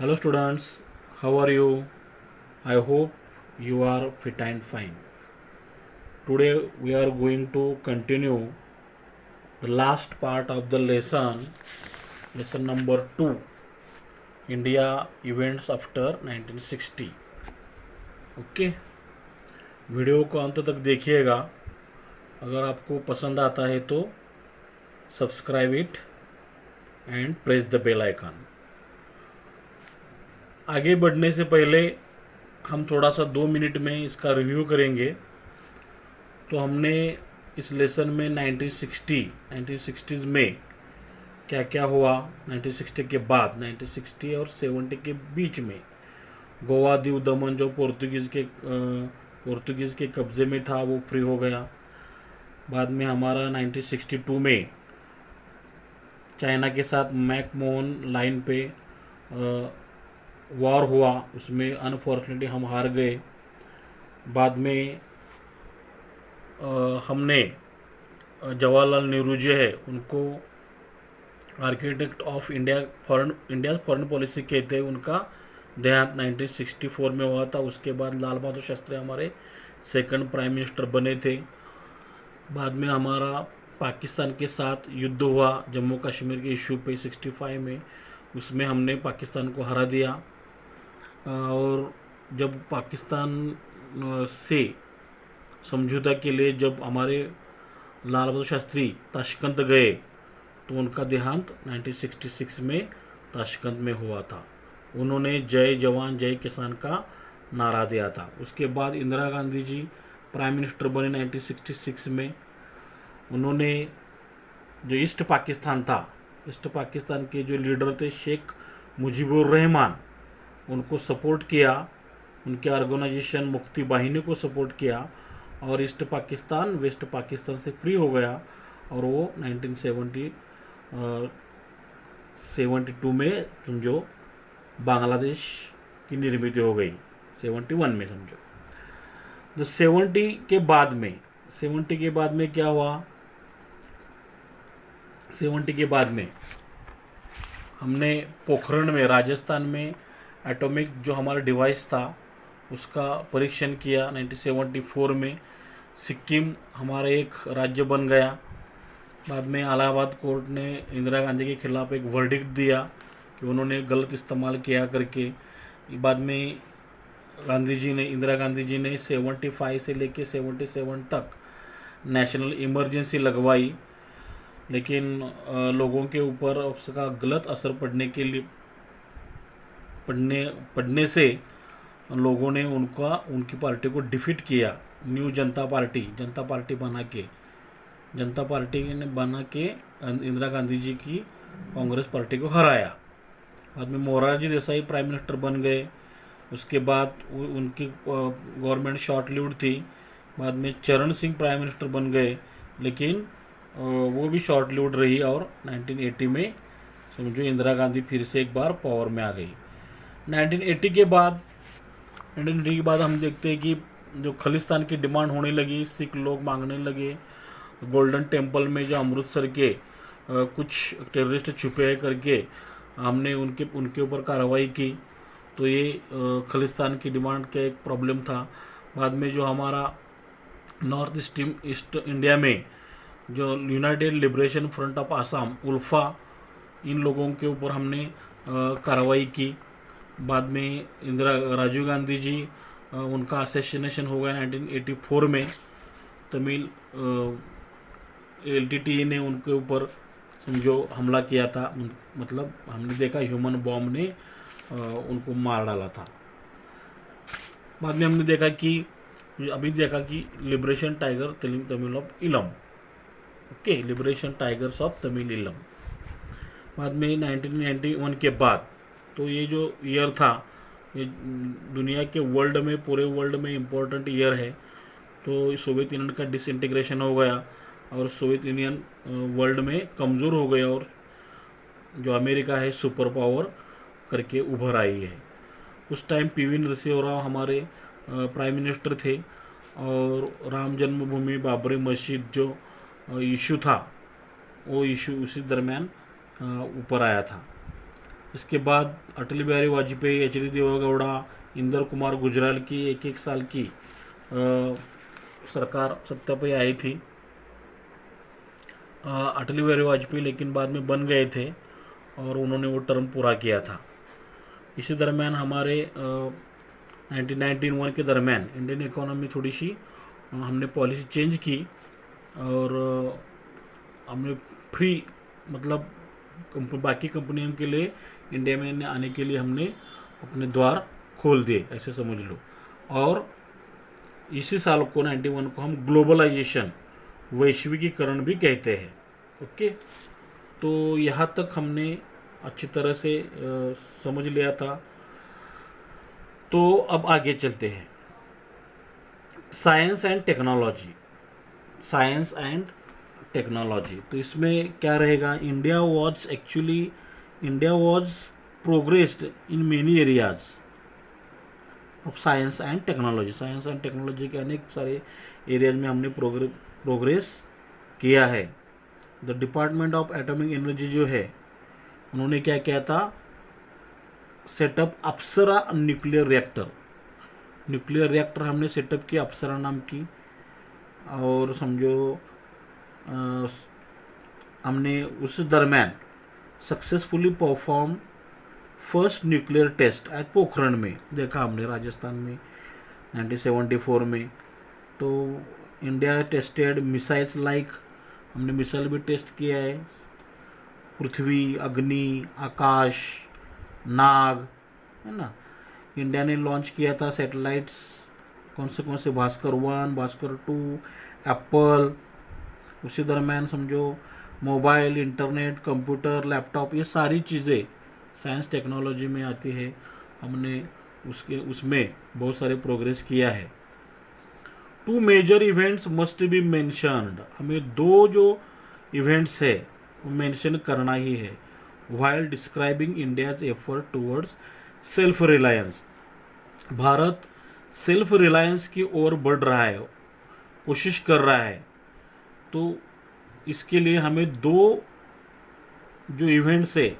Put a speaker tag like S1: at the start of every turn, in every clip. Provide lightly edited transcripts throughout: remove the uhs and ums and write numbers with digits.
S1: Hello students, how are you? I hope you are fit and fine. Today we are going to continue the last part of the lesson number 2, India events after 1960. Okay, video को अंत तक देखिएगा। अगर आपको पसंद आता है तो subscribe it and press the bell icon. आगे बढ़ने से पहले हम थोड़ा सा 2 मिनट में इसका रिव्यू करेंगे। तो हमने इस लेसन में 1960s में क्या क्या हुआ, 1960 के बाद, 1960 और 70 के बीच में गोवा दीव दमन जो पोर्तुगीज़ के कब्ज़े में था वो फ्री हो गया। बाद में हमारा 1962 में चाइना के साथ मैकमोहन लाइन पे वॉर हुआ, उसमें अनफॉर्चुनेटली हम हार गए। बाद में हमने जवाहरलाल नेहरू जो है उनको architect of India foreign policy कहते हैं, उनका देहांत 1964 में हुआ था। उसके बाद लाल बहादुर शास्त्री हमारे सेकंड प्राइम मिनिस्टर बने थे। बाद में हमारा पाकिस्तान के साथ युद्ध हुआ जम्मू कश्मीर के इशू पे 65 में, उसमें हमने पाकिस्तान को हरा दिया। और जब पाकिस्तान से समझौता के लिए जब हमारे लाल बहादुर शास्त्री ताशकंद गए तो उनका देहांत 1966 में ताशकंद में हुआ था। उन्होंने जय जवान जय किसान का नारा दिया था। उसके बाद इंदिरा गांधी जी प्राइम मिनिस्टर बने 1966 में। उन्होंने जो ईस्ट पाकिस्तान था, ईस्ट पाकिस्तान के जो लीडर थे शेख मुजीबुर रहमान, उनको सपोर्ट किया, उनके ऑर्गेनाइजेशन मुक्ति बाहिनी को सपोर्ट किया और ईस्ट पाकिस्तान वेस्ट पाकिस्तान से फ्री हो गया। और वो 1972 में समझो बांग्लादेश की निर्मित हो गई, 71 में समझो। तो 70 के बाद में क्या हुआ, 70 के बाद में हमने पोखरण में राजस्थान में एटॉमिक जो हमारा डिवाइस था उसका परीक्षण किया 1974 में। सिक्किम हमारा एक राज्य बन गया। बाद में इलाहाबाद कोर्ट ने इंदिरा गांधी के खिलाफ एक वर्डिक्ट दिया कि उन्होंने गलत इस्तेमाल किया करके। बाद में इंदिरा गांधी जी ने 75 से लेके 77 तक नेशनल इमरजेंसी लगवाई, लेकिन लोगों के ऊपर उसका गलत असर पड़ने से लोगों ने उनकी पार्टी को डिफीट किया। न्यू जनता पार्टी ने बना के इंदिरा गांधी जी की कांग्रेस पार्टी को हराया। बाद में मोरारजी देसाई प्राइम मिनिस्टर बन गए। उसके बाद उनकी गवर्नमेंट शॉर्ट लिव्ड थी। बाद में चरण सिंह प्राइम मिनिस्टर बन गए, लेकिन वो भी शॉर्ट लिव्ड रही और 1980 में समझो इंदिरा गांधी फिर से एक बार पावर में आ गई। 1980 के बाद हम देखते हैं कि जो खालिस्तान की डिमांड होने लगी, सिख लोग मांगने लगे। गोल्डन टेम्पल में जो अमृतसर के कुछ टेररिस्ट छुपे हैं करके हमने उनके ऊपर कार्रवाई की। तो ये खालिस्तान की डिमांड का एक प्रॉब्लम था। बाद में जो हमारा नॉर्थ ईस्ट इंडिया में जो united liberation front of Assam ULFA, इन लोगों के ऊपर हमने कार्रवाई की। बाद में राजीव गांधी जी उनका असैसिनेशन हो गया 1984 में। तमिल LTTE ने उनके ऊपर समझो हमला किया था, मतलब हमने देखा ह्यूमन बॉम्ब ने उनको मार डाला था। बाद में हमने देखा कि लिबरेशन टाइगर तमिल ऑफ इलम, okay, liberation tigers of Tamil इलम। बाद में 1991 के बाद तो ये जो ईयर था ये दुनिया के पूरे वर्ल्ड में इम्पोर्टेंट ईयर है। तो सोवियत यूनियन का डिसइंटीग्रेशन हो गया और सोवियत यूनियन वर्ल्ड में कमज़ोर हो गया और जो अमेरिका है सुपर पावर करके उभर आई है। उस टाइम PV नरसिम्हा राव हमारे प्राइम मिनिस्टर थे और राम जन्मभूमि बाबरी मस्जिद जो इशू था वो इशू उसी दरमियान ऊपर आया था। इसके बाद अटल बिहारी वाजपेयी, एच डी देवेगौड़ा, इंदर कुमार गुजराल की एक एक साल की सरकार सत्ता पे आई थी। अटल बिहारी वाजपेयी लेकिन बाद में बन गए थे और उन्होंने वो टर्म पूरा किया था। इसी दरम्यान हमारे 1991 के दरम्यान इंडियन इकोनॉमी थोड़ी सी हमने पॉलिसी चेंज की और हमने फ्री मतलब बाकी कंपनियों के लिए इंडिया में आने के लिए हमने अपने द्वार खोल दिए, ऐसे समझ लो। और इसी साल को 91 को हम ग्लोबलाइजेशन, वैश्विकीकरण भी कहते हैं। ओके, तो यहाँ तक हमने अच्छी तरह से समझ लिया था। तो अब आगे चलते हैं। Science and technology, science and technology, तो इसमें क्या रहेगा? India was progressed in many areas of science and technology. Science and technology के अनेक सारे एरियाज में हमने प्रोग्रेस किया है। The department of atomic energy जो है, उन्होंने क्या किया था? सेटअप अप्सरा न्यूक्लियर रिएक्टर हमने सेटअप किया, अप्सरा नाम की। और समझो हमने उस दरम्यान successfully perform first nuclear test at Pokhran में देखा हमने, राजस्थान में 1974 में। तो इंडिया टेस्टेड मिसाइल्स लाइक, हमने मिसाइल भी टेस्ट किया है, पृथ्वी, अग्नि, आकाश, नाग, है ना। इंडिया ने लॉन्च किया था सैटेलाइट्स, कौन से? भास्कर 1, भास्कर 2, एप्पल। उसी दरम्यान समझो मोबाइल, इंटरनेट, कंप्यूटर, लैपटॉप, ये सारी चीज़ें साइंस टेक्नोलॉजी में आती है। हमने उसमें बहुत सारे प्रोग्रेस किया है। 2 major events must be mentioned, हमें 2 जो इवेंट्स है वो मेंशन करना ही है while describing India's effort towards self reliance. Bharat self reliance की ओर बढ़ रहा है, कोशिश कर रहा है। तो इसके लिए हमें 2 जो इवेंट्स है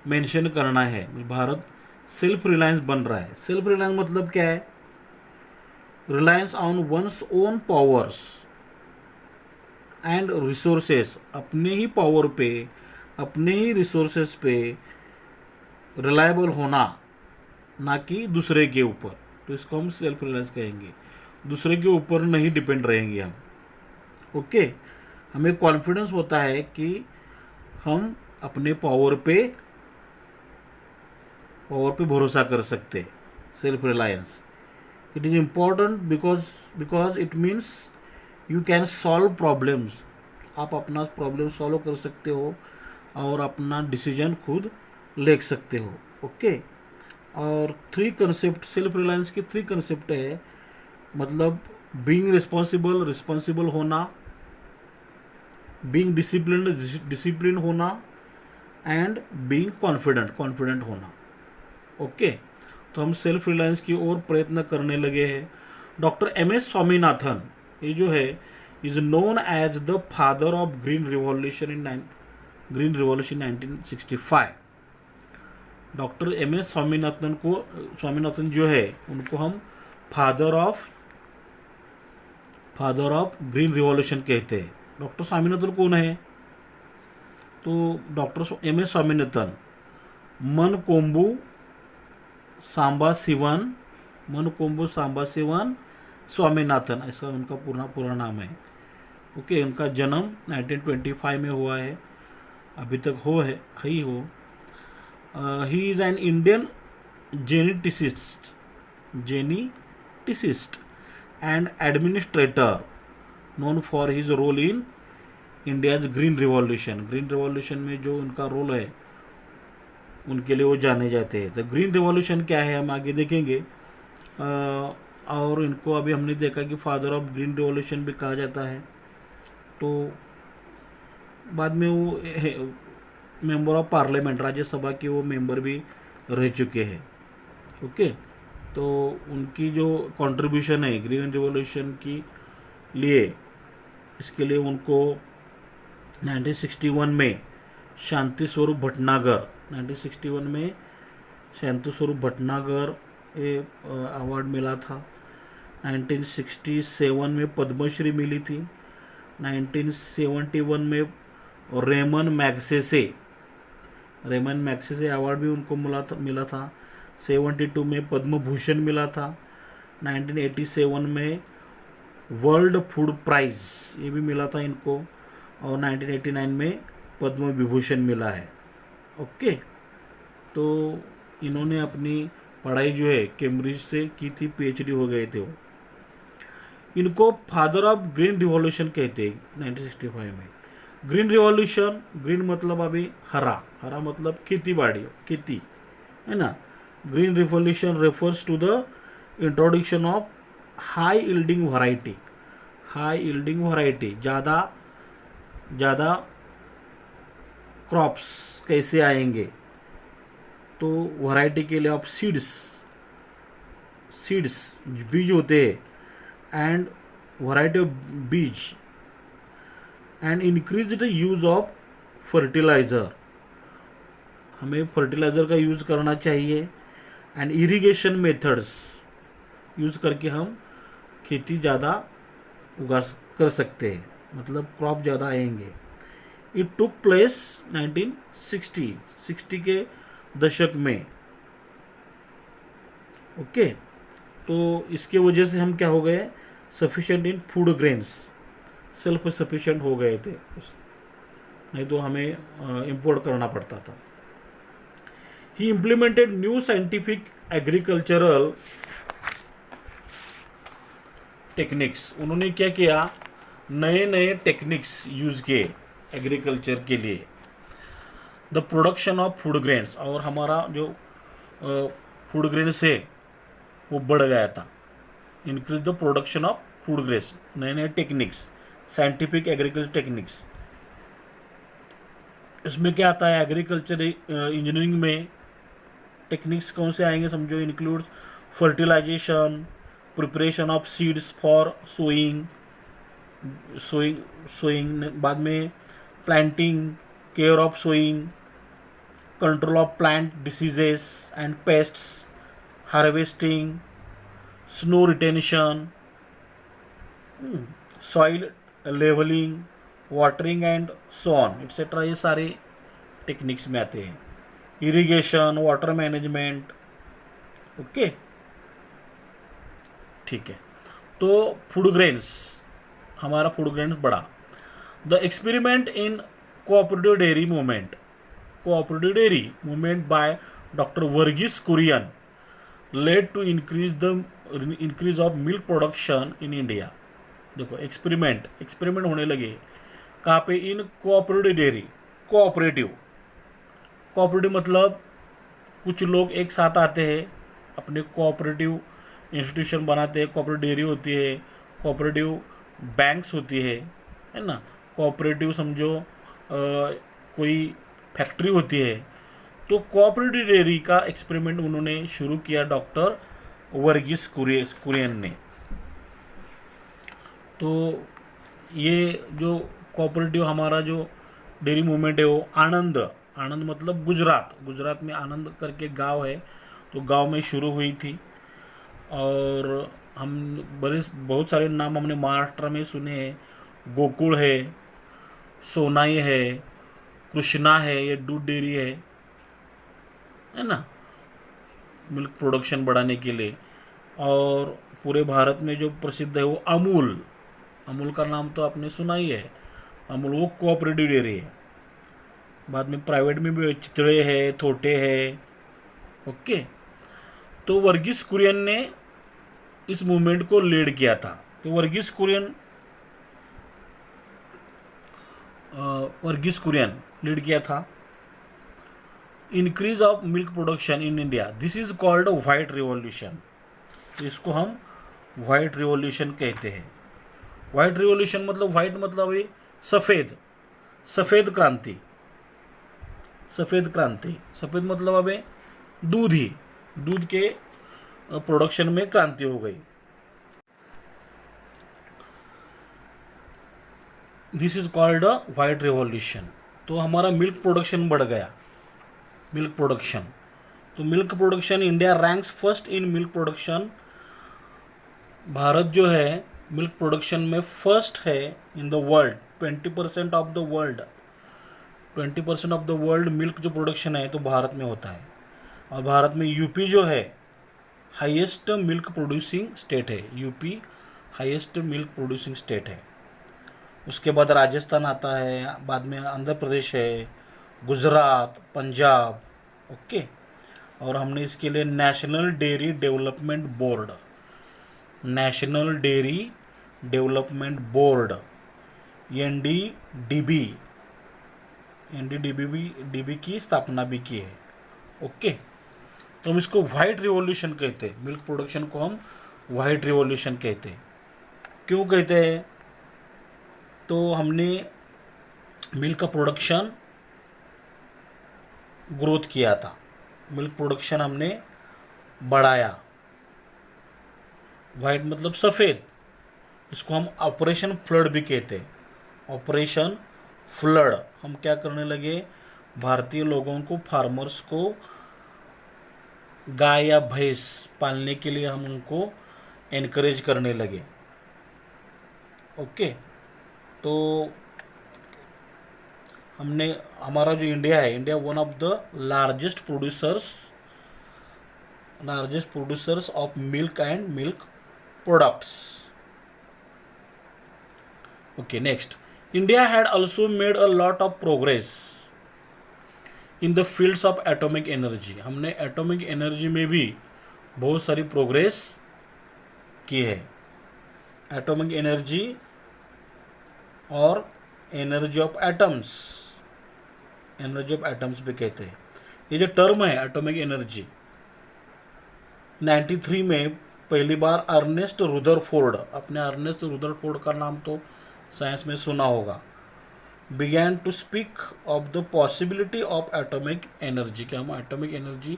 S1: मेंशन करना है। भारत सेल्फ रिलायंस बन रहा है। सेल्फ रिलायंस मतलब क्या है? Reliance on one's own powers and resources, अपने ही पावर पे, अपने ही रिसोर्सेस पे रिलायबल होना, ना कि दूसरे के ऊपर। तो इसको हम सेल्फ रिलायंस कहेंगे। दूसरे के ऊपर नहीं डिपेंड रहेंगे हम। ओके, हमें कॉन्फिडेंस होता है कि हम अपने पावर पे भरोसा कर सकते हैं। Self reliance, it is important because it means you can solve problems. आप अपना प्रॉब्लम सॉल्व कर सकते हो और अपना डिसीजन खुद ले सकते हो। ओके, और 3 कंसेप्ट, सेल्फ रिलायंस की 3 कंसेप्ट है। मतलब बीइंग रिस्पॉन्सिबल होना, बीइंग डिसिप्लिन होना, एंड बीइंग कॉन्फिडेंट होना। ओके, तो हम सेल्फ रिलायंस की ओर प्रयत्न करने लगे हैं। डॉक्टर MS स्वामीनाथन, ये जो है, is known as the father of green revolution 1965। Doctor MS Swaminathan जो है, उनको हम फादर ऑफ ग्रीन रिवॉल्यूशन कहते हैं। डॉक्टर स्वामीनाथन कौन है? तो डॉक्टर MS स्वामीनाथन मनकोंबू सांबा सिवन स्वामीनाथन, ऐसा उनका पूरा नाम है। ओके, उनका जन्म 1925 में हुआ है, अभी तक ही हो। He is an Indian geneticist and administrator known for his role in India's green revolution में जो उनका रोल है, उनके लिए वो जाने जाते हैं। तो ग्रीन रिवॉल्यूशन क्या है हम आगे देखेंगे। और इनको अभी हमने देखा कि फादर ऑफ ग्रीन रिवॉल्यूशन भी कहा जाता है। तो बाद में वो मेंबर ऑफ पार्लियामेंट, राज्यसभा के वो मेंबर भी रह चुके हैं। ओके, तो उनकी जो कंट्रीब्यूशन है ग्रीन रिवॉल्यूशन की लिए, इसके लिए उनको 1961 में शांति स्वरूप भटनागर 1961 में संतोष स्वरूप भटनागर ये अवार्ड मिला था। 1967 में पद्मश्री मिली थी। 1971 में रेमन मैग्सेसे अवार्ड भी उनको मिला था। 72 में पद्म भूषण मिला था। 1987 में वर्ल्ड फूड प्राइज ये भी मिला था इनको, और 1989 में पद्म विभूषण मिला है। ओके, तो इन्होंने अपनी पढ़ाई जो है कैम्ब्रिज से की थी, पीएचडी हो गए थे वो। इनको फादर ऑफ ग्रीन रिवॉल्यूशन कहते हैं 1965 में। ग्रीन रिवॉल्यूशन, ग्रीन मतलब अभी हरा, हरा मतलब खेती बाड़ी, खेती है ना। Green revolution refers to the introduction of high yielding variety, high yielding variety, ज़्यादा क्रॉप्स कैसे आएंगे, तो वैरायटी के लिए आप सीड्स बीज होते हैं, एंड वैरायटी ऑफ बीज, and increase the use of fertiliser, हमें फर्टिलाइज़र का यूज़ करना चाहिए, एंड इरिगेशन मेथड्स यूज़ करके हम खेती ज़्यादा कर सकते हैं, मतलब क्रॉप ज़्यादा आएंगे। इट टुक प्लेस 1960 के दशक में। ओके, तो इसके वजह से हम क्या हो गए, सफिशिएंट इन फूड ग्रेन्स, सेल्फ सफिशिएंट हो गए थे, नहीं तो हमें इंपोर्ट करना पड़ता था। He implemented new scientific agricultural techniques, उन्होंने क्या किया, नए नए टेक्निक्स यूज़ किए एग्रीकल्चर के लिए। The production of food grains, और हमारा जो फूड ग्रेन्स है वो बढ़ गया था। Increase the production of food grains, नए नए टेक्निक्स, साइंटिफिक एग्रीकल्चर टेक्निक्स। इसमें क्या आता है, एग्रीकल्चर इंजीनियरिंग में टेक्निक्स कौन से आएंगे समझो, includes fertilisation, preparation of seeds for sowing, बाद में planting, care of sowing, control of plant diseases and pests, harvesting, snow retention, soil levelling, watering and so on etcetera, ये सारे टेक्निक्स में आते हैं। Irrigation, water management. ओके, ठीक है। तो फूड ग्रेन्स, हमारा फूड ग्रेन्स बढ़ा। The experiment in cooperative dairy movement by doctor Verghese Kurien led to increase of milk production in India. देखो, एक्सपेरिमेंट होने लगे कहाँ पे, इन कोऑपरेटिव डेयरी। कोऑपरेटिव मतलब कुछ लोग एक साथ आते हैं, अपने कोऑपरेटिव इंस्टीट्यूशन बनाते हैं, कोऑपरेटिव डेयरी होती है, कोऑपरेटिव बैंक्स होती है ना। कोऑपरेटिव समझो कोई फैक्ट्री होती है। तो कोऑपरेटिव डेयरी का एक्सपेरिमेंट उन्होंने शुरू किया डॉक्टर वर्गीस कुरियन ने। तो ये जो कोऑपरेटिव हमारा जो डेयरी मूवमेंट है वो आनंद मतलब गुजरात में आनंद करके गांव है, तो गांव में शुरू हुई थी। और हम बहुत सारे नाम हमने महाराष्ट्र में सुने हैं, गोकुल है, सोनाई है, कृष्णा है, ये दूध डेयरी है ना, मिल्क प्रोडक्शन बढ़ाने के लिए। और पूरे भारत में जो प्रसिद्ध है वो अमूल का नाम तो आपने सुना ही है, अमूल वो कोऑपरेटिव डेयरी है। बाद में प्राइवेट में भी चितड़े है, थोटे है। ओके, तो वर्गीस कुरियन ने इस मूवमेंट को लीड किया था। तो वर्गीस कुरियन लीड किया था। Increase of milk production in India, this is called white revolution. इसको हम व्हाइट रिवॉल्यूशन कहते हैं। व्हाइट रिवॉल्यूशन मतलब, व्हाइट मतलब है सफ़ेद क्रांति। सफ़ेद मतलब अबे दूध के प्रोडक्शन में क्रांति हो गई। This is called a white revolution. तो हमारा मिल्क प्रोडक्शन बढ़ गया। Milk production. तो milk production India ranks first in milk production. भारत जो है मिल्क प्रोडक्शन में फर्स्ट है in the world. 20% of the world 20% of the world milk जो प्रोडक्शन है तो भारत में होता है। और भारत में यूपी जो है हाईएस्ट मिल्क प्रोड्यूसिंग स्टेट है। UP highest milk producing state है। उसके बाद राजस्थान आता है, बाद में आंध्र प्रदेश है, गुजरात, पंजाब। ओके। और हमने इसके लिए national dairy development board, national dairy development board NDDB, NDDB की स्थापना भी की है। ओके। तो हम इसको व्हाइट रिवॉल्यूशन कहते हैं। मिल्क प्रोडक्शन को हम व्हाइट रिवॉल्यूशन कहते हैं। क्यों कहते हैं? तो हमने मिल्क का प्रोडक्शन ग्रोथ किया था, मिल्क प्रोडक्शन हमने बढ़ाया। वाइट मतलब सफ़ेद, इसको हम ऑपरेशन फ्लड भी कहते हैं। ऑपरेशन फ्लड हम क्या करने लगे, भारतीय लोगों को, फार्मर्स को गाय या भैंस पालने के लिए हम उनको एनकरेज करने लगे। ओके। तो हमने, हमारा जो इंडिया है, India one of the largest producers of milk and milk products. Okay, next, India had also made a lot of progress in the fields of atomic energy. हमने एटॉमिक एनर्जी में भी बहुत सारी प्रोग्रेस की है। Atomic energy और energy of atoms, energy of atoms भी कहते हैं। ये जो टर्म है एटॉमिक एनर्जी, 93 में पहली बार अर्नेस्ट रुदरफोर्ड, अपने अर्नेस्ट रुदरफोर्ड का नाम तो साइंस में सुना होगा, began to speak of the possibility of atomic energy, कि हम एटॉमिक एनर्जी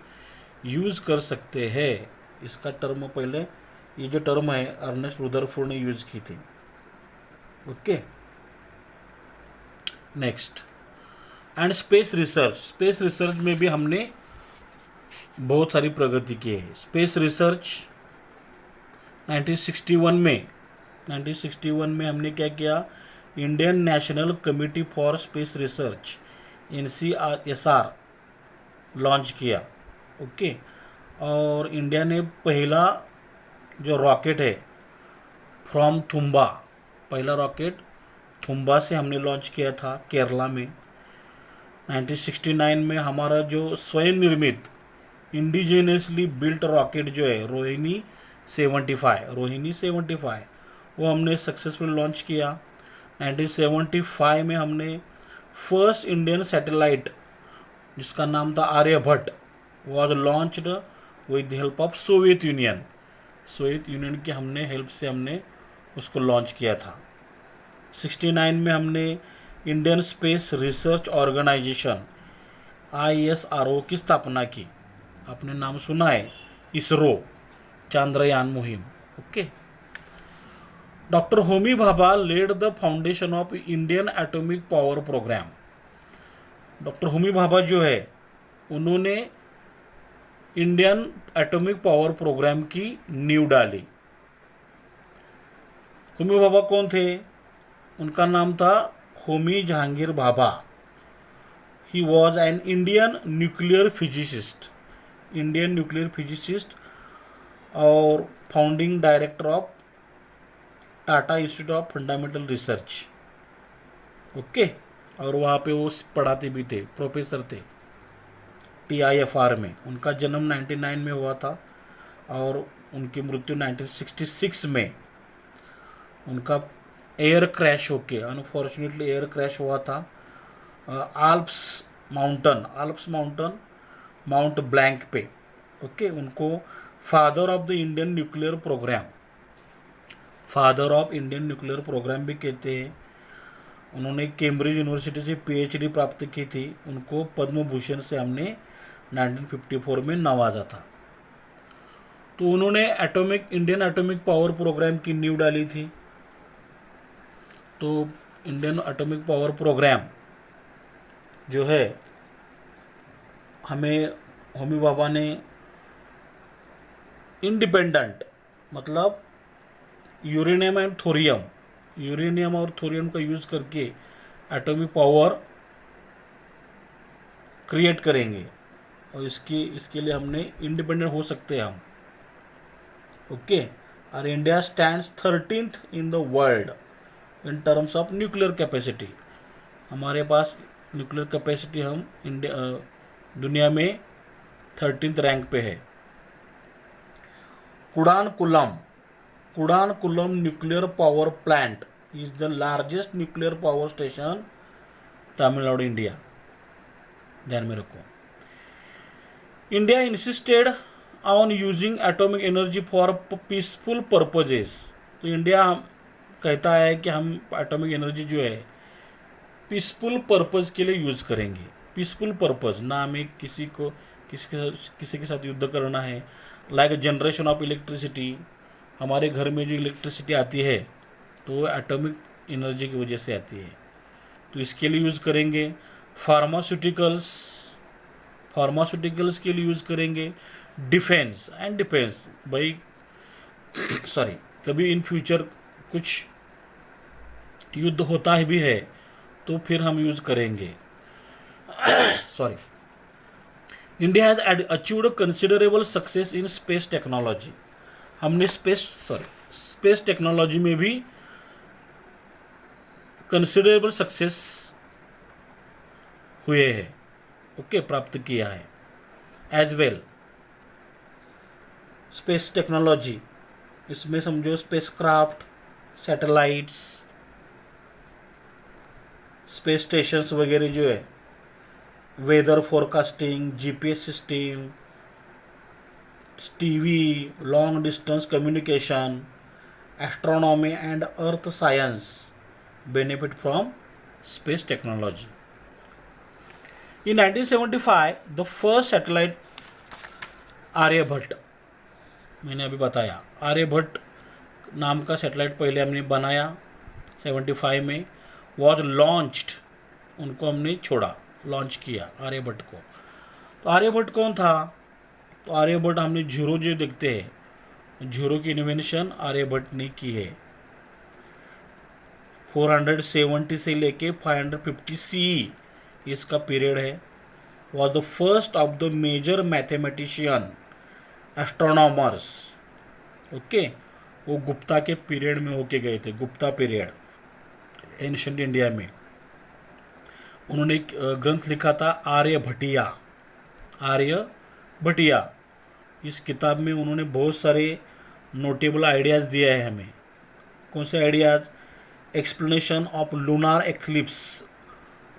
S1: यूज़ कर सकते हैं। इसका टर्म पहले, ये जो टर्म है अर्नेस्ट रुदरफोर्ड ने यूज़ की थी। Okay. Next, and space research. Space research में भी हमने बहुत सारी प्रगति की है। स्पेस रिसर्च 1961 में हमने क्या किया, Indian national committee for space research NCSR launch किया। ओके। और इंडिया ने पहला जो रॉकेट है फ्रॉम थुम्बा, पहला रॉकेट थुम्बा से हमने लॉन्च किया था केरला में। 1969 में हमारा जो स्वयं निर्मित इंडिजिनियसली बिल्ट रॉकेट जो है रोहिणी 75, वो हमने सक्सेसफुल लॉन्च किया। 1975 में हमने फर्स्ट इंडियन सैटेलाइट जिसका नाम था Aryabhata was launched with the help of Soviet Union की हमने हेल्प से हमने उसको लॉन्च किया था। 69 में हमने Indian space research organisation ISRO की स्थापना की। आपने नाम सुना है, इसरो, चांद्रयान मुहिम। Okay. Doctor Homi Bhabha led the foundation of Indian atomic power programme. Doctor Homi Bhabha जो है उन्होंने इंडियन एटॉमिक पावर प्रोग्राम की नींव डाली। होमी भाभा कौन थे? उनका नाम था Homi Jehangir Bhabha. He was an Indian nuclear physicist और founding director of Tata institute of fundamental research. Okay. और वहाँ पे वो पढ़ाते भी थे, प्रोफेसर थे TIFR में। उनका जन्म 99 में हुआ था और उनकी मृत्यु 1966 में। उनका एयर क्रैश होके, अनफॉर्चुनेटली एयर क्रैश हुआ था आल्प्स माउंटन माउंट ब्लैंक पे। ओके। उनको father of Indian nuclear programme भी कहते हैं। उन्होंने कैम्ब्रिज यूनिवर्सिटी से PhD प्राप्त की थी। उनको पद्म भूषण से हमने 1954 में नवाजा था। तो उन्होंने इंडियन एटॉमिक पावर प्रोग्राम की नींव डाली थी। तो इंडियन एटॉमिक पावर प्रोग्राम जो है हमें होमी भाभा ने इंडिपेंडेंट, मतलब यूरेनियम और थोरियम का यूज़ करके एटॉमिक पावर क्रिएट करेंगे, और इसके लिए हमने इंडिपेंडेंट हो सकते हैं हम। ओके, और India stands 13th in the world in terms of nuclear capacity. हमारे पास न्यूक्लियर कैपेसिटी हम दुनिया में 13th रैंक पे है। Kudankulam nuclear power plant is the largest nuclear power station Tamil Nadu, India. ध्यान में रखो, India insisted on using atomic energy for peaceful purposes. तो इंडिया कहता है कि हम एटॉमिक एनर्जी जो है पीसफुल पर्पज के लिए यूज़ करेंगे। पीसफुल पर्पज, ना हमें किसी के साथ युद्ध करना है। लाइक जनरेशन ऑफ इलेक्ट्रिसिटी, हमारे घर में जो इलेक्ट्रिसिटी आती है तो वो एटॉमिक एनर्जी की वजह से आती है, तो इसके लिए यूज़ करेंगे। फार्मास्यूटिकल्स के लिए यूज़ करेंगे। डिफेंस भाई सॉरी, कभी इन फ्यूचर कुछ युद्ध होता है भी है तो फिर हम यूज़ करेंगे। Sorry, India has achieved considerable success in space technology. हमने स्पेस टेक्नोलॉजी में भी कंसिडरेबल सक्सेस हुए हैं, ओके, प्राप्त किया है। एज वेल स्पेस टेक्नोलॉजी, इसमें समझो स्पेसक्राफ्ट, सैटेलाइट्स, स्पेस स्टेशंस वगैरह जो है, weather forecasting, GPS system, TV, long distance communication, astronomy and earth science benefit from space technology. In 1975 the first satellite Aryabhata, मैंने अभी बताया, आर्यभट्ट नाम का सैटेलाइट पहले हमने बनाया 75 में, वॉज लॉन्च्ड, उनको हमने छोड़ा, लॉन्च किया आर्यभट्ट को। तो आर्यभट्ट कौन था? तो आर्यभट्ट, हमने जीरो जो देखते हैं, जीरो की इन्वेंशन आर्यभट्ट ने की है। 470 से लेके 550 CE इसका पीरियड है। Was the first of the major mathematician astronomers, okay, वो गुप्ता के पीरियड में होके गए थे, गुप्ता पीरियड एंशिएंट इंडिया में। उन्होंने एक ग्रंथ लिखा था आर्यभटिया। इस किताब में उन्होंने बहुत सारे नोटेबल आइडियाज़ दिए हैं हमें। कौन से ideas? Explanation of lunar eclipse,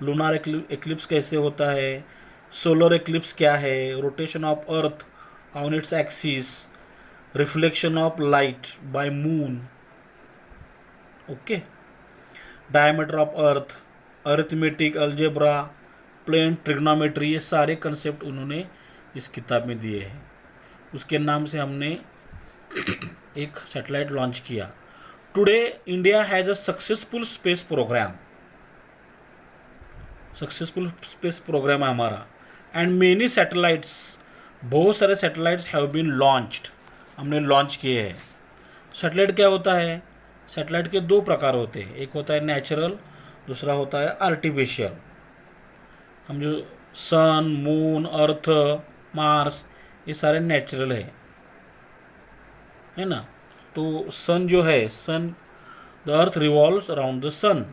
S1: lunar eclipse कैसे होता है, सोलर एक्लिप्स क्या है, rotation of earth on its axis, reflection of light by moon, okay, diameter of earth, arithmetic, algebra, plane trigonometry, ये सारे कंसेप्ट उन्होंने इस किताब में दिए हैं। उसके नाम से हमने एक सैटेलाइट लॉन्च किया। Today India has a successful space programme है हमारा, एंड मेनी सैटेलाइट्स, बहुत सारे सैटेलाइट्स हैव बीन लॉन्च्ड, हमने लॉन्च किए हैं। सैटेलाइट क्या होता है? सैटेलाइट के दो प्रकार होते हैं, एक होता है नेचुरल, दूसरा होता है आर्टिफिशियल। हम जो सन, मून, अर्थ, मार्स, ये सारे नेचुरल है ना। तो सन जो है, sun, the earth revolves around the sun,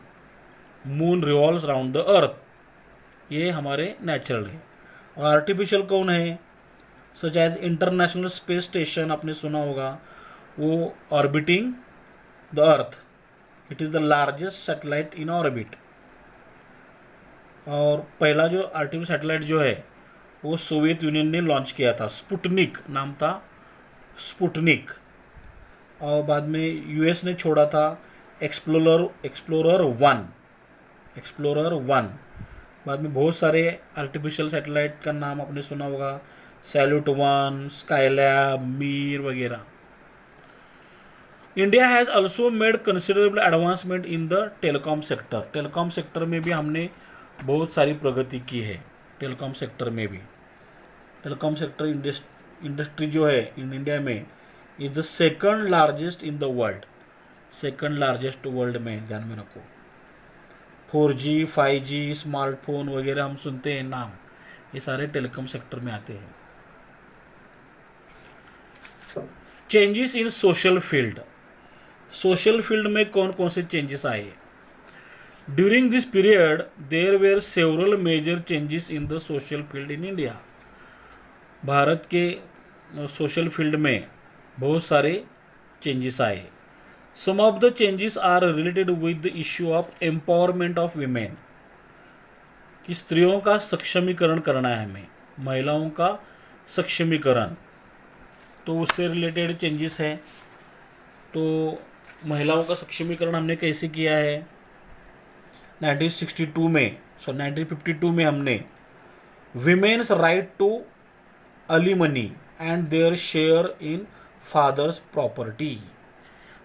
S1: moon revolves around the earth, ये हमारे नेचुरल है। और आर्टिफिशियल कौन है? Such as international space station, आपने सुना होगा, वो orbiting the earth, it is the largest satellite in orbit. और पहला जो आर्टिफिशियल सैटेलाइट जो है वो सोवियत यूनियन ने लॉन्च किया था, स्पुटनिक नाम था, स्पुटनिक। और बाद में यूएस ने छोड़ा था एक्सप्लोरर वन। बाद में बहुत सारे आर्टिफिशियल सैटेलाइट का नाम आपने सुना होगा, सैल्यूट 1, स्काईलैब, मीर वगैरह। India has also made considerable advancement in the telecom sector. Telecom sector में भी हमने बहुत सारी प्रगति की है, टेलीकॉम सेक्टर में भी। टेलीकॉम सेक्टर इंडस्ट्री जो है इन इंडिया में is the second largest in the world, second largest world में, ध्यान में रखो। 4G 5G स्मार्टफोन वगैरह हम सुनते हैं नाम, ये सारे टेलीकॉम सेक्टर में आते हैं। Changes in social field, social field में कौन कौन से चेंजेस आए? During this period there were several major changes in the social field in India. भारत के सोशल फील्ड में बहुत सारे चेंजेस आए। Some of the changes are related with the issue of empowerment of women, कि स्त्रियों का सक्षमीकरण करना है हमें, महिलाओं का सक्षमीकरण, तो उससे रिलेटेड चेंजेस है। तो महिलाओं का सक्षमीकरण हमने कैसे किया है? 1952 में हमने women's right to alimony and their share in father's property,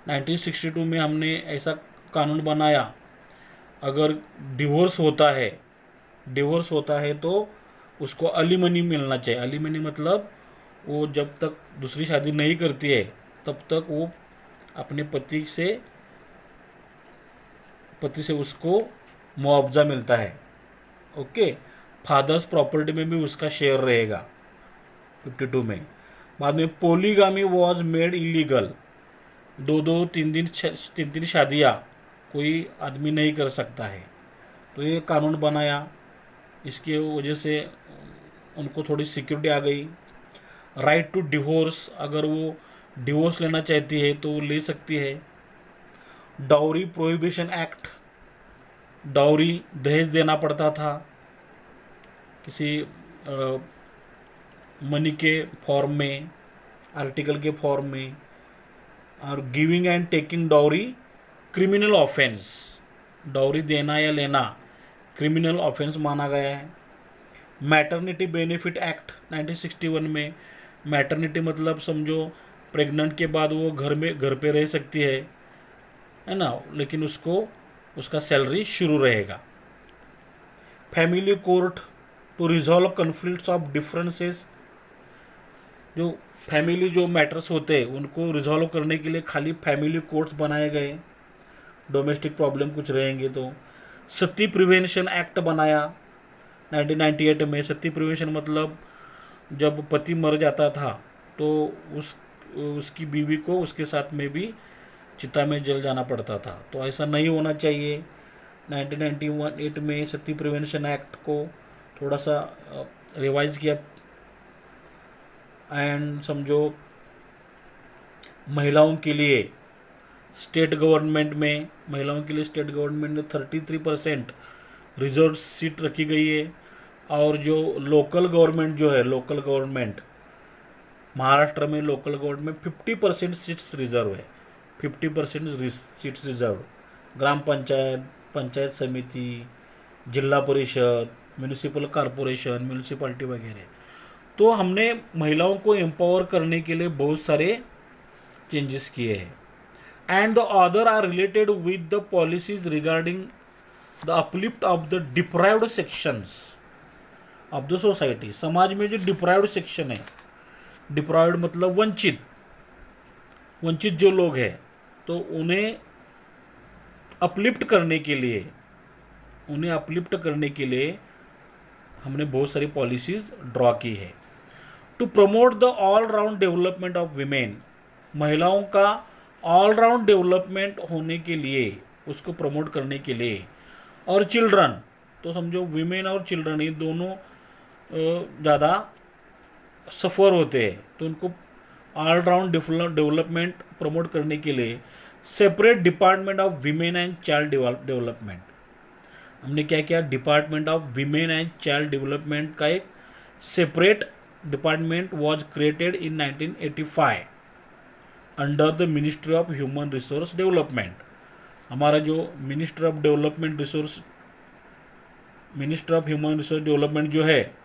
S1: 1962 में हमने ऐसा कानून बनाया, अगर डिवोर्स होता है तो उसको अलीमनी मिलना चाहिए। अलीमनी मतलब वो जब तक दूसरी शादी नहीं करती है तब तक वो अपने पति से उसको मुआवजा मिलता है। ओके, फादर्स प्रॉपर्टी में भी उसका शेयर रहेगा 52 में। बाद में पोलीगामी वॉज मेड इलीगल, दो तीन शादियाँ कोई आदमी नहीं कर सकता है, तो ये कानून बनाया, इसके वजह से उनको थोड़ी सिक्योरिटी आ गई। राइट टू डिवोर्स, अगर वो डिवोर्स लेना चाहती है तो वो ले सकती है। डाउरी प्रोहिबिशन एक्ट, डाउरी दहेज देना पड़ता था किसी मनी के फॉर्म में, आर्टिकल के फॉर्म में। और giving and taking dowry criminal offence, dowry देना या लेना क्रिमिनल ऑफेंस माना गया है। मैटरनिटी बेनिफिट एक्ट 1961 में, मैटरनिटी मतलब समझो प्रेग्नेंट के बाद वो घर पे रह सकती है ना, लेकिन उसका सैलरी शुरू रहेगा। Family court to resolve conflicts of differences, जो फैमिली जो मैटर्स होते हैं उनको रिजॉल्व करने के लिए खाली फैमिली कोर्ट्स बनाए गए, डोमेस्टिक प्रॉब्लम कुछ रहेंगे तो। सती प्रिवेंशन एक्ट बनाया 1998 में। सती प्रिवेंशन मतलब जब पति मर जाता था तो उसकी बीवी को उसके साथ में भी चिता में जल जाना पड़ता था, तो ऐसा नहीं होना चाहिए। 1998 में सती प्रिवेंशन एक्ट को थोड़ा सा रिवाइज किया। एंड समझो महिलाओं के लिए स्टेट गवर्नमेंट में 33% रिजर्व सीट रखी गई है। और जो लोकल गवर्नमेंट महाराष्ट्र में लोकल गवर्नमेंट 50% सीट्स रिजर्व है, 50% सीट्स रिजर्व। ग्राम पंचायत, पंचायत समिति, जिला परिषद, म्यूनिसिपल कॉरपोरेशन, म्यूनिसिपैलिटी वगैरह। तो हमने महिलाओं को एम्पावर करने के लिए बहुत सारे चेंजेस किए हैं। And the other are related with the policies regarding the uplift of the deprived sections of the society. समाज में जो डिप्राइव्ड सेक्शन है, डिप्राइव्ड मतलब वंचित जो लोग हैं, तो उन्हें अपलिफ्ट करने के लिए हमने बहुत सारी पॉलिसीज ड्रॉ की है। To promote the all round development of women, महिलाओं का ऑल राउंड डेवलपमेंट होने के लिए, उसको प्रमोट करने के लिए। और चिल्ड्रन, तो समझो वीमेन और चिल्ड्रन ये दोनों ज़्यादा सफ़र होते हैं, तो उनको ऑल राउंड डेवलपमेंट प्रमोट करने के लिए separate department of women and child development. हमने क्या किया? Department of women and child development का एक separate department was created in 1985 under the ministry of human resource development. हमारा जो ministry of human resource development जो है,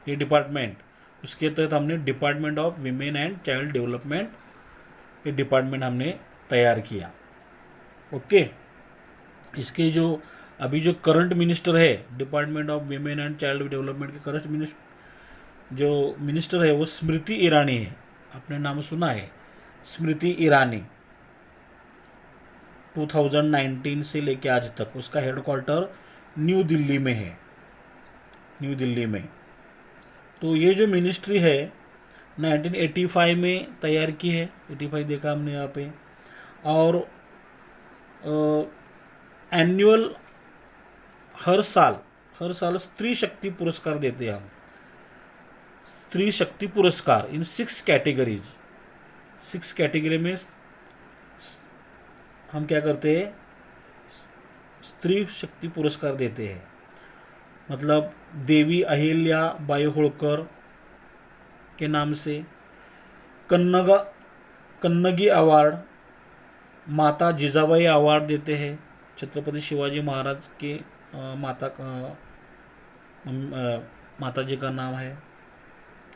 S1: ये डिपार्टमेंट, उसके तहत हमने department of women and child development, ये डिपार्टमेंट हमने तैयार किया। ओके, इसके जो अभी जो करंट मिनिस्टर है department of women and child development के करंट जो मिनिस्टर है वो स्मृति ईरानी है, आपने नाम सुना है, स्मृति ईरानी। 2019 से लेके आज तक उसका हेडक्वार्टर न्यू दिल्ली में है, न्यू दिल्ली में। तो ये जो मिनिस्ट्री है 1985 में तैयार की है, 85 देखा हमने यहाँ पे। और एनुअल हर साल स्त्री शक्ति पुरस्कार देते हैं हम, स्त्री शक्ति पुरस्कार इन 6 कैटेगरीज। 6 कैटेगरी में हम क्या करते हैं, स्त्री शक्ति पुरस्कार देते हैं। मतलब देवी अहिल्या बाई होळकर के नाम से, कन्नगी अवार्ड, माता जिजाबाई अवार्ड देते हैं, छत्रपति शिवाजी महाराज के माता जी का नाम है,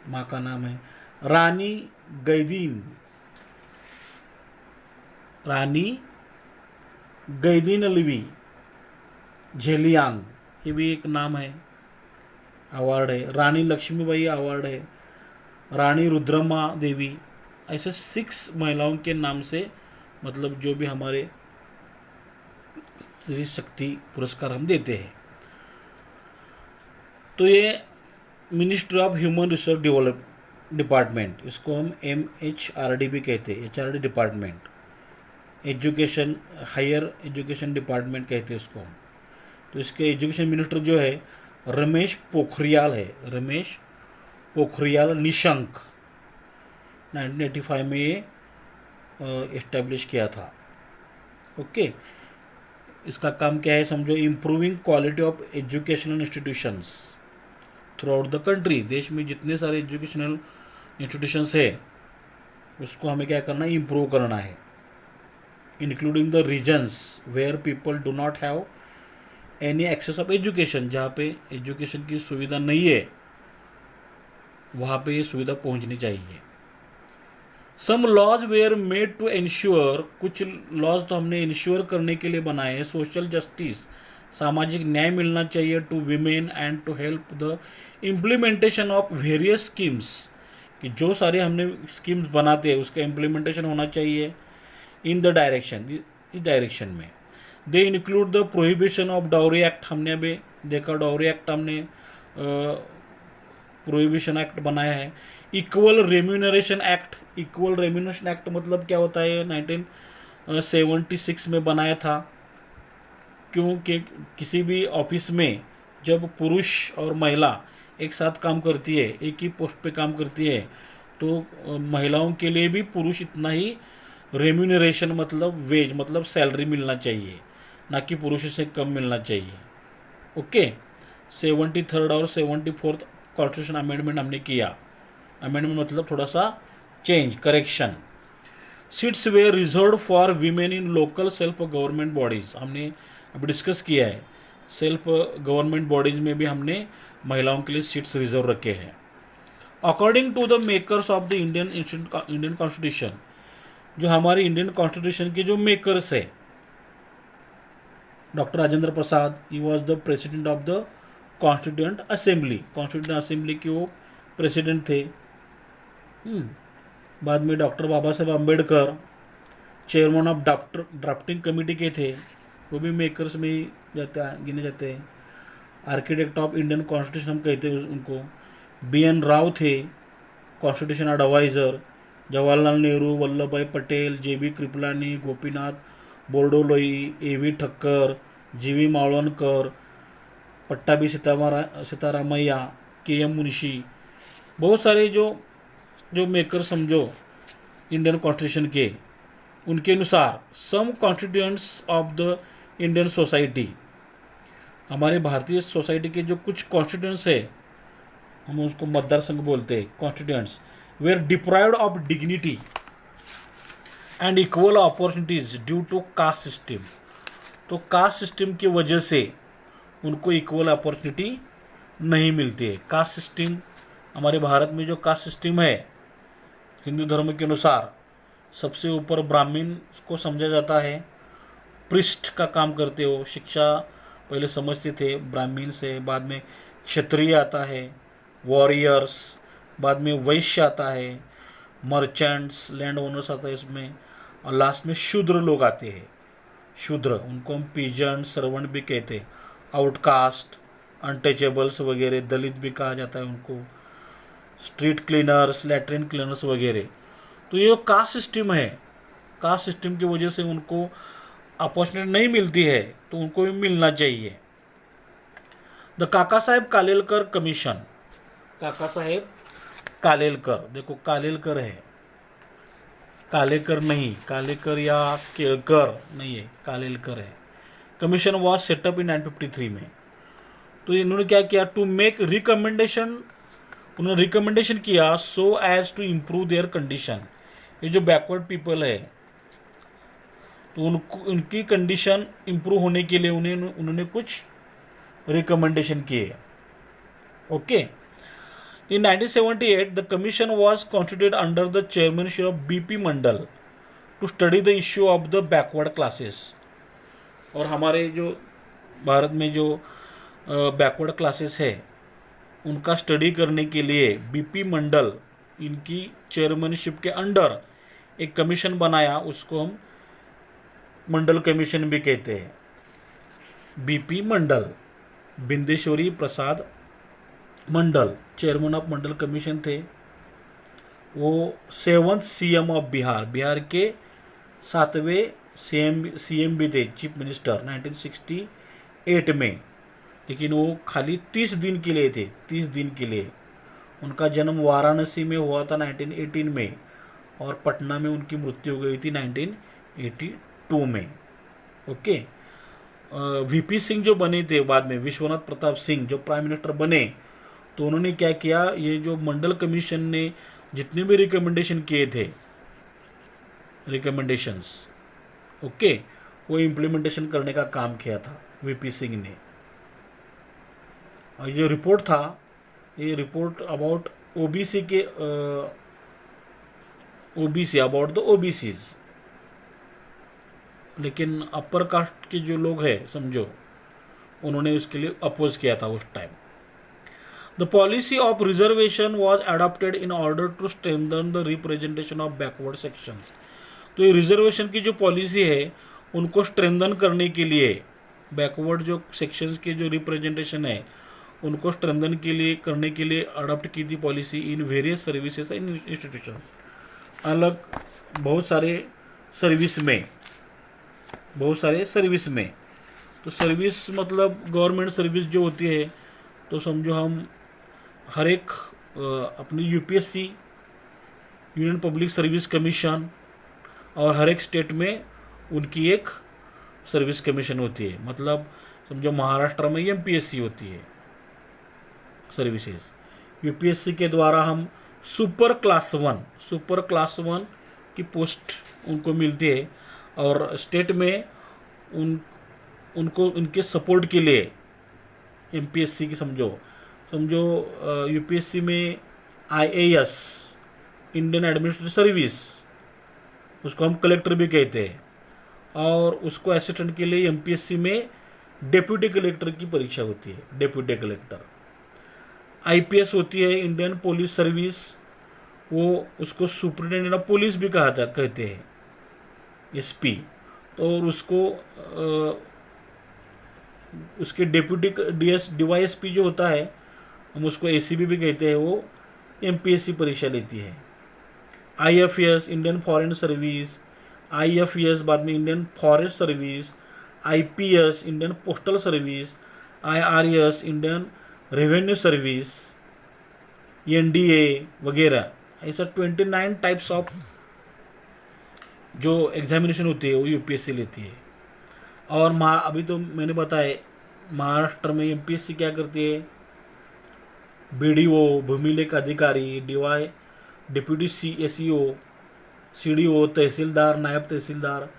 S1: माँ का नाम है रानी गैदीनल्वी झेलियांग, ये भी एक नाम है, अवार्ड है। रानी लक्ष्मीबाई अवार्ड है, रानी रुद्रमा देवी। ऐसे 6 महिलाओं के नाम से मतलब जो भी हमारे स्त्री शक्ति पुरस्कार हम देते हैं। तो ये ministry of human resource develop department, इसको हम MHRD भी कहते हैं, HRD department, education higher education department कहते हैं उसको हम। तो इसके एजुकेशन मिनिस्टर जो है रमेश पोखरियाल निशंक, 1985 में ये इस्टेब्लिश किया था। ओके, इसका काम क्या है समझो, improving quality of educational institutions through out the country. देश में जितने सारे एजुकेशनल इंस्टीट्यूशंस है उसको हमें क्या करना है, इम्प्रूव करना है, including the regions where people do not have any access of education, जहाँ पे एजुकेशन की सुविधा नहीं है वहाँ पे ये सुविधा पहुँचनी चाहिए। Some laws were made to ensure, कुछ लॉज तो हमने इंश्योर करने के लिए बनाए हैं, सोशल जस्टिस, सामाजिक न्याय मिलना चाहिए to women and to help the implementation of various schemes, कि जो सारे हमने स्कीम्स बनाते हैं उसका इम्प्लीमेंटेशन होना चाहिए इन द डायरेक्शन, इस डायरेक्शन में। They include the prohibition of dowry act, हमने अभी देखा डाउरी एक्ट हमने प्रोहिबिशन एक्ट बनाया है। Equal remuneration act, equal remuneration act मतलब क्या होता है, 1976 में बनाया था, क्योंकि किसी भी ऑफिस में जब पुरुष और महिला एक साथ काम करती है, एक ही पोस्ट पे काम करती है, तो महिलाओं के लिए भी पुरुष इतना ही रेम्यूनरेशन मतलब वेज मतलब सैलरी मिलना चाहिए, ना कि पुरुषों से कम मिलना चाहिए। ओके, 73rd और 74th कॉन्स्टिट्यूशन अमेंडमेंट हमने किया, अमेंडमेंट मतलब थोड़ा सा change, correction. Seats were reserve for women in local self government bodies, हमने अभी डिस्कस किया है, सेल्फ गवर्नमेंट बॉडीज़ में भी हमने महिलाओं के लिए सीट्स रिजर्व रखे हैं। According to the makers of the Indian constitution, जो हमारे इंडियन कॉन्स्टिट्यूशन के जो मेकर्स है, doctor Rajendra Prasad, he was the president of the constituent assembly के वो प्रेसिडेंट थे। बाद में doctor Baba Saheb Ambedkar chairman of drafting committee के थे, वो भी मेकर्स में ही गिने जाते हैं। आर्किटेक्ट ऑफ इंडियन कॉन्स्टिट्यूशन हम कहते हैं उनको। BN राव थे कॉन्स्टिट्यूशन एडवाइज़र। जवाहरलाल नेहरू, वल्लभ भाई Patel, JB Kripalani, Gopinath बोरडोलोई, AV Thakkar, GV Mavalankar, Pattabhi Sitaramayya, KM Munshi, बहुत सारे जो मेकर समझो इंडियन कॉन्स्टिट्यूशन के, उनके अनुसार some constituents of the Indian society, हमारे भारतीय सोसाइटी के जो कुछ कॉन्स्टिट्यूएंट्स है, हम उसको मतदार संघ बोलते हैं, constituents were deprived of dignity and equal opportunities due to caste system. तो कास्ट सिस्टम की वजह से उनको इक्वल अपॉर्चुनिटी नहीं मिलती है। कास्ट सिस्टम, हमारे भारत में जो कास्ट सिस्टम है हिंदू धर्म के अनुसार सबसे ऊपर ब्राह्मण को समझा जाता है, पृष्ठ का काम करते हो, शिक्षा पहले समझते थे ब्राह्मण से, बाद में क्षत्रिय आता है, वॉरियर्स, बाद में वैश्य आता है, मर्चेंट्स, लैंड ओनर्स आता है इसमें, और लास्ट में शूद्र लोग आते हैं। शूद्र, उनको हम पीजन, सर्वेंट भी कहते हैं, आउटकास्ट, अनटचेबल्स वगैरह, दलित भी कहा जाता है उनको, स्ट्रीट क्लीनर्स, लैट्रिन क्लीनर्स वगैरह। तो ये कास्ट सिस्टम है, कास्ट सिस्टम की वजह से उनको अपॉर्चुनिटी नहीं मिलती है, तो उनको भी मिलना चाहिए। द काका साहेब कालेलकर कमीशन, काका साहेब कालेलकर, देखो कालेलकर है, कालेकर नहीं, कालेकर या केलकर नहीं है, कालेलकर है। कमीशन वॉज सेटअप इन 1953 में। तो इन्होंने क्या किया, टू मेक रिकमेंडेशन, उन्होंने रिकमेंडेशन किया so as to improve their condition. ये जो बैकवर्ड पीपल है, तो उनकी कंडीशन इम्प्रूव होने के लिए उन्होंने कुछ रिकमेंडेशन किए। Okay. In 1978 the commission was constituted under the chairmanship of BP Mandal to study the issue of the backward classes. और हमारे जो भारत में जो बैकवर्ड क्लासेस है उनका स्टडी करने के लिए बीपी मंडल, इनकी चेयरमैनशिप के अंडर एक कमीशन बनाया, उसको हम मंडल कमीशन भी कहते हैं। BP Mandal, Bindeshwari Prasad Mandal chairman of Mandal commission थे। वो 7th CM of Bihar, Bihar के 7वें CM भी थे, चीफ मिनिस्टर 1968 में। लेकिन वो खाली 30 दिन के लिए थे, 30 दिन के लिए। उनका जन्म वाराणसी में हुआ था 1918 में, और पटना में उनकी मृत्यु हो गई थी 1982 में। ओके। VP सिंह जो बने थे बाद में, विश्वनाथ प्रताप सिंह जो प्राइम मिनिस्टर बने, तो उन्होंने क्या किया, ये जो मंडल कमीशन ने जितने भी रिकमेंडेशन किए थे, रिकमेंडेशंस, ओके, वो इम्प्लीमेंटेशन करने का काम किया था VP सिंह ने। और जो रिपोर्ट था, ये रिपोर्ट अबाउट OBC के OBC, अबाउट द OBCs। लेकिन अपर कास्ट के जो लोग हैं समझो, उन्होंने उसके लिए अपोज किया था उस time. The policy of reservation was adopted in order to strengthen the representation of backward sections. तो ये रिजर्वेशन की जो पॉलिसी है उनको स्ट्रेंथन करने के लिए, बैकवर्ड जो सेक्शंस के जो रिप्रेजेंटेशन है उनको स्ट्रेंथन के लिए करने के लिए अडॉप्ट की थी policy in various services and institutions. अलग बहुत सारे सर्विस में, बहुत सारे सर्विस में। तो सर्विस मतलब गवर्नमेंट सर्विस जो होती है, तो समझो हम हर एक अपनी UPSC, union public service commission, और हर एक स्टेट में उनकी एक सर्विस कमीशन होती है। मतलब समझो महाराष्ट्र में MPSC होती है सर्विसेज। UPSC के द्वारा हम सुपर क्लास 1 की पोस्ट उनको मिलती है, और स्टेट में उनको उनके सपोर्ट के लिए MPSC की समझो UPSC में IAS, इंडियन एडमिनिस्ट्रेटिव सर्विस, उसको हम कलेक्टर भी कहते हैं, और उसको असिस्टेंट के लिए MPSC में डेप्यूटी कलेक्टर की परीक्षा होती है, डेप्यूटी कलेक्टर। IPS होती है इंडियन पुलिस सर्विस, वो उसको सुपरिटेंडेंट ऑफ पुलिस भी कहते हैं, SP। और उसको उसके डेप्यूटी DYSP जो होता है, हम उसको ACB भी कहते हैं, वो MPSC परीक्षा लेती है। IFS Indian foreign service, IFS बाद में Indian forest service, IPS Indian postal service, IRS Indian revenue service, NDA वगैरह, ऐसा 29 टाइप्स ऑफ जो एग्जामिनेशन होती है वो UPSC लेती है। और अभी तो मैंने बताया महाराष्ट्र में MPSC क्या करती है, BDO भूमि लेख अधिकारी, डिप्यूटी SEO, CDO, तहसीलदार, नायब तहसीलदार,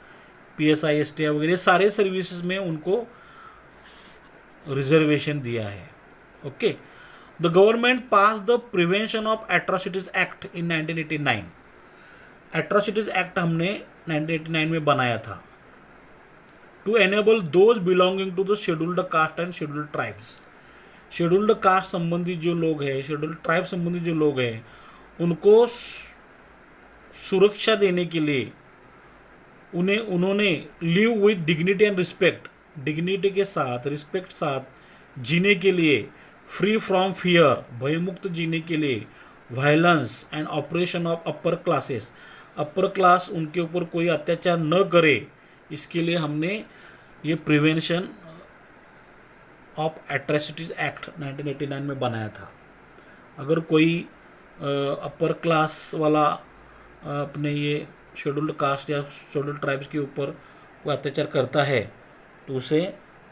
S1: PSI STI वगैरह सारे सर्विसेज में उनको रिजर्वेशन दिया है। Okay. The government pass the prevention of atrocities act in 1989। Atrocities act हमने 1989 में बनाया था, to enable those belonging to the scheduled caste and scheduled tribes. Scheduled caste संबंधी जो लोग हैं, शेड्यूल्ड ट्राइब संबंधी जो लोग हैं, उनको सुरक्षा देने के लिए उन्होंने live with dignity and respect, dignity के साथ, रिस्पेक्ट साथ जीने के लिए, फ्री फ्रॉम फियर, भयमुक्त जीने के लिए, violence and operation of upper classes, upper class उनके ऊपर कोई अत्याचार न करे, इसके लिए हमने ये प्रिवेंशन ऑफ एट्रेसिटीज एक्ट 1989 में बनाया था। अगर कोई अपर क्लास वाला अपने ये शेड्यूल्ड कास्ट या शेड्यूल्ड ट्राइब्स के ऊपर कोई अत्याचार करता है तो उसे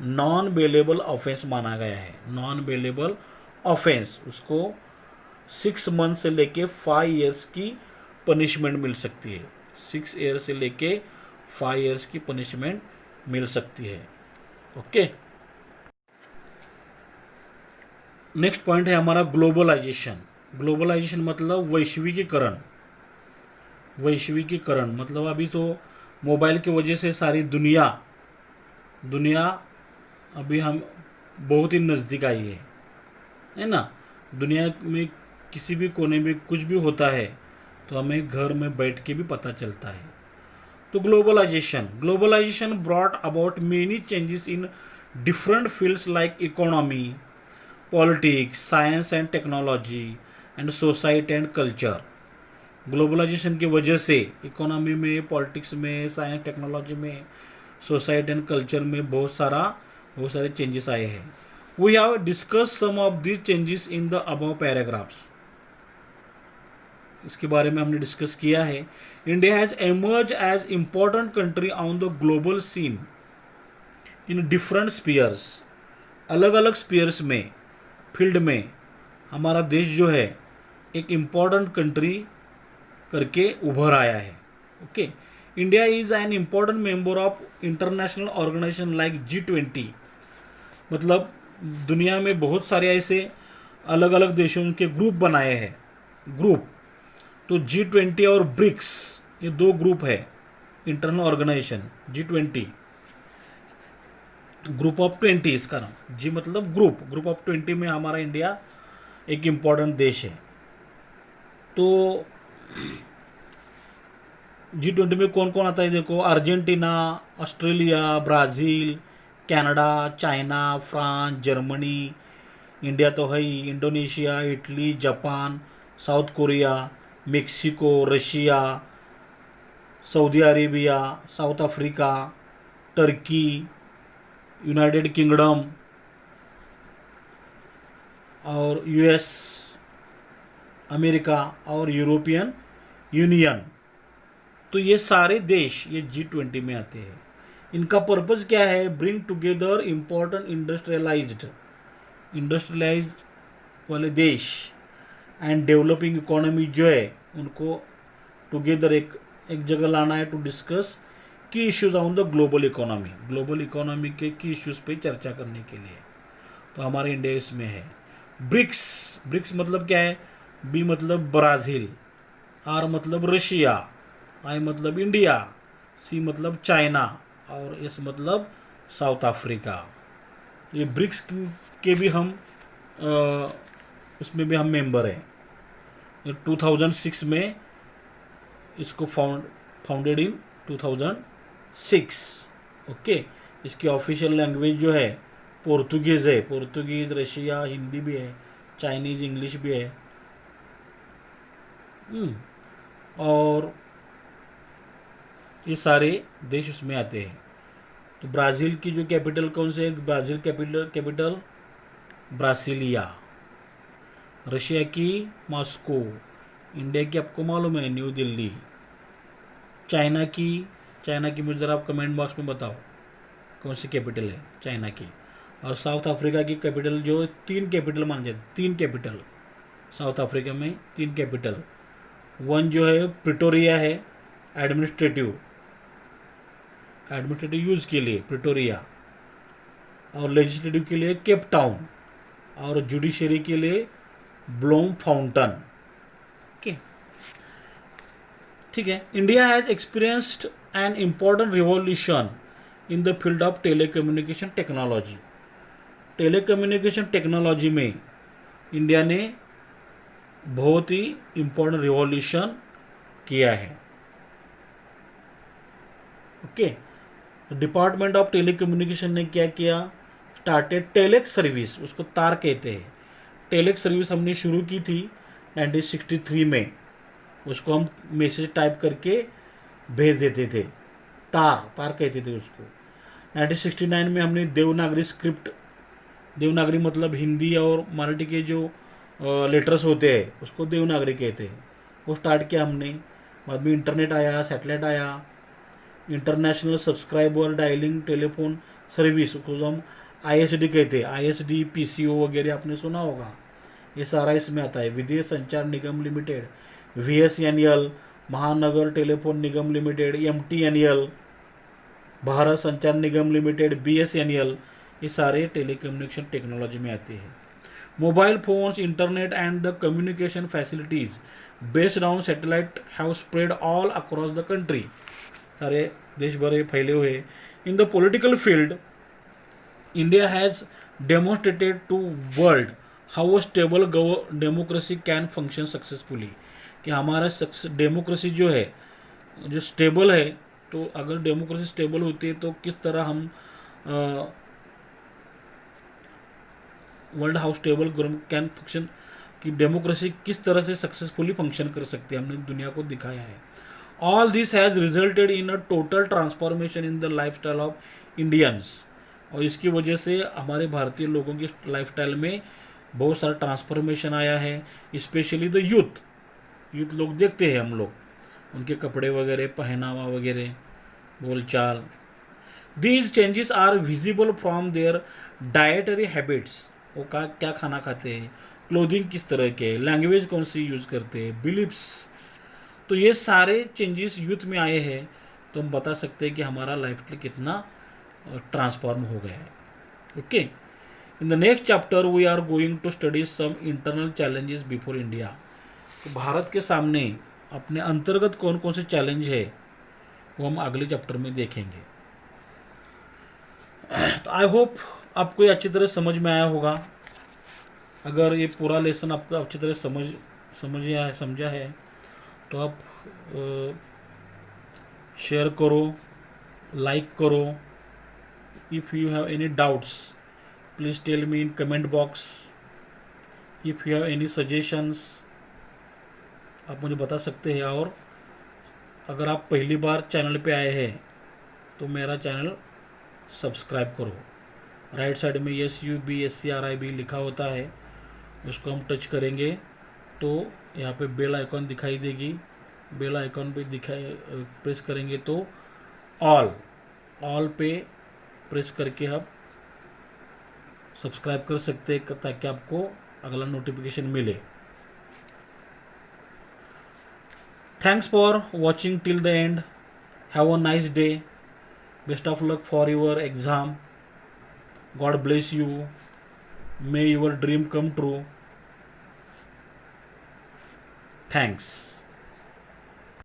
S1: नॉन बेलेबल ऑफेंस माना गया है। नॉन बेलेबल ऑफेंस, उसको 6 मंथ से लेके 5 ईयर्स की पनिशमेंट मिल सकती है। 6 ईयर से लेके 5 ईयर्स की पनिशमेंट मिल सकती है। ओके, नेक्स्ट पॉइंट है हमारा ग्लोबलाइजेशन। ग्लोबलाइजेशन मतलब वैश्विकीकरण। वैश्विकीकरण मतलब अभी तो मोबाइल की वजह से सारी दुनिया अभी हम बहुत ही नज़दीक आई है ना। दुनिया में किसी भी कोने में कुछ भी होता है तो हमें घर में बैठ के भी पता चलता है। तो globalisation brought about many changes in different fields like economy, politics, science and technology and society and culture. Globalisation की वजह से इकोनॉमी में, पॉलिटिक्स में, साइंस टेक्नोलॉजी में, सोसाइटी एंड कल्चर में बहुत सारे चेंजेस आए हैं। We have discuss some of these changes in the above paragraphs. इसके बारे में हमने डिस्कस किया है। India has emerge as important country on the global seen in different spheres. अलग अलग स्पीयर्स में, फील्ड में हमारा देश जो है एक इम्पोर्टेंट कंट्री करके उभर आया है। Okay, India is an important member of international organisation like G20। मतलब दुनिया में बहुत सारे ऐसे अलग अलग देशों के ग्रुप बनाए हैं। ग्रुप तो G20 और ब्रिक्स, ये 2 ग्रुप है internal organisation. G20 group of 20 इसका नाम। जी मतलब ग्रुप ऑफ 20 में हमारा इंडिया एक इम्पॉर्टेंट देश है। तो G20 में कौन कौन आता है देखो, Argentina, Australia, Brazil, Canada, China, France, Germany, India तो है ही, Indonesia, Italy, Japan, South Korea, Mexico, Russia, Saudi Arabia, South Africa, Turkey, United Kingdom और US अमेरिका और यूरोपियन यूनियन। तो ये सारे देश ये G20 में आते हैं। इनका पर्पज़ क्या है? ब्रिंग टुगेदर इम्पोर्टेंट इंडस्ट्रियलाइज्ड वाले देश एंड डेवलपिंग इकोनॉमी जो है उनको टुगेदर एक जगह लाना है टू डिस्कस की issues on the global economy के की इश्यूज़ पे चर्चा करने के लिए। तो हमारे इंडिया इसमें है। ब्रिक्स मतलब क्या है? B मतलब ब्राज़ील, R मतलब रशिया, I मतलब इंडिया, C मतलब चाइना और S मतलब साउथ अफ्रीका। ये ब्रिक्स के भी हम इसमें भी हम मेंबर हैं। 2006 में इसको फाउंडेड इन 2006। ओके, इसकी ऑफिशियल लैंग्वेज जो है पोर्तुगीज़ है। पोर्तुगीज़, रशिया, हिंदी भी है, चाइनीज़, इंग्लिश भी है। और ये सारे देश उसमें आते हैं। तो ब्राज़ील की जो कैपिटल कौन से है? Brazil capital Brasilia. रशिया की मॉस्को। इंडिया की आपको मालूम है न्यू दिल्ली। चाइना की मुझे ज़रा आप कमेंट बॉक्स में बताओ कौन सी कैपिटल है चाइना की। और साउथ अफ्रीका की कैपिटल जो 3 कैपिटल माने जाते, 3 कैपिटल साउथ अफ्रीका में, 3 कैपिटल। 1 जो है प्रिटोरिया है, एडमिनिस्ट्रेटिव यूज़ के लिए प्रिटोरिया, और लेजिस्लेटिव के लिए केप टाउन, और जुडिशरी के लिए ब्लोम फाउंटन। ओके, ठीक है। India has experienced an important revolution in the field of telecommunication technology. Telecommunication technology में इंडिया ने बहुत ही इम्पोर्टेंट रिवॉल्यूशन किया है। ओके, डिपार्टमेंट ऑफ टेलीकम्युनिकेशन ने क्या किया, स्टार्टेड टेलेक्स सर्विस, उसको तार कहते हैं। टेलेक्स सर्विस हमने शुरू की थी 1963 में। उसको हम मैसेज टाइप करके भेज देते थे, तार कहते थे उसको। 1969 में हमने देवनागरी स्क्रिप्ट, देवनागरी मतलब हिंदी और मराठी के जो लेटर्स होते हैं उसको देवनागरी कहते हैं, वो स्टार्ट किया हमने। बाद में इंटरनेट आया, सैटेलाइट आया, international subscriber dialling telephone service, उसको हम ISD कहते हैं। ISD PCO वगैरह आपने सुना होगा, ये सारा इसमें आता है। विदेश संचार निगम लिमिटेड, VSNL, महानगर टेलीफोन निगम लिमिटेड, MTNL, भारत संचार निगम लिमिटेड, BSNL, ये सारे टेलीकम्युनिकेशन टेक्नोलॉजी में आते हैं। Mobile phones, internet and the communication facilities based on satellite have spread all across the country, सारे देश भर फैले हुए। In the political field India has demonstrated to world how a stable democracy can function successfully, कि हमारा democracy जो है, जो स्टेबल है, तो अगर डेमोक्रेसी स्टेबल होती है तो किस तरह हम world how stable can function, कि डेमोक्रेसी किस तरह से सक्सेसफुली फंक्शन कर सकती है, हमने दुनिया को दिखाया है। All this has resulted in a total transformation in the lifestyle of Indians, और इसकी वजह से हमारे भारतीय लोगों की लाइफस्टाइल में बहुत सारा ट्रांसफॉर्मेशन आया है। स्पेशली द यूथ लोग देखते हैं हम लोग, उनके कपड़े वगैरह, पहनावा वगैरह, बोलचाल। These changes are visible from their dietary habits, वो क्या खाना खाते हैं, क्लोथिंग किस तरह के, लैंग्वेज कौन सी यूज़ करते हैं, बिलीफ्स। तो ये सारे चेंजेस यूथ में आए हैं, तो हम बता सकते हैं कि हमारा लाइफ कितना ट्रांसफॉर्म हो गया है। Okay, in the next chapter we are going to study some internal challenges before India. तो भारत के सामने अपने अंतर्गत कौन कौन से चैलेंज है वो हम अगले चैप्टर में देखेंगे। तो आई होप आपको ये अच्छी तरह समझ में आया होगा। अगर ये पूरा लेसन आपको अच्छी तरह समझा है तो आप शेयर करो, लाइक करो। If you have any doubts please tell me in comment box. If you have any suggestions आप मुझे बता सकते हैं। और अगर आप पहली बार चैनल पे आए हैं तो मेरा चैनल सब्सक्राइब करो। राइट साइड में SUBSCRIB लिखा होता है, उसको हम टच करेंगे तो यहाँ पे बेल आइकॉन दिखाई देगी। बेल आइकॉन पे प्रेस करेंगे तो ऑल पे प्रेस करके आप सब्सक्राइब कर सकते हैं ताकि आपको अगला नोटिफिकेशन मिले। Thanks for watching till the end. Have a nice day. Best of luck for your exam. God bless you. May your dream come true. Thanks.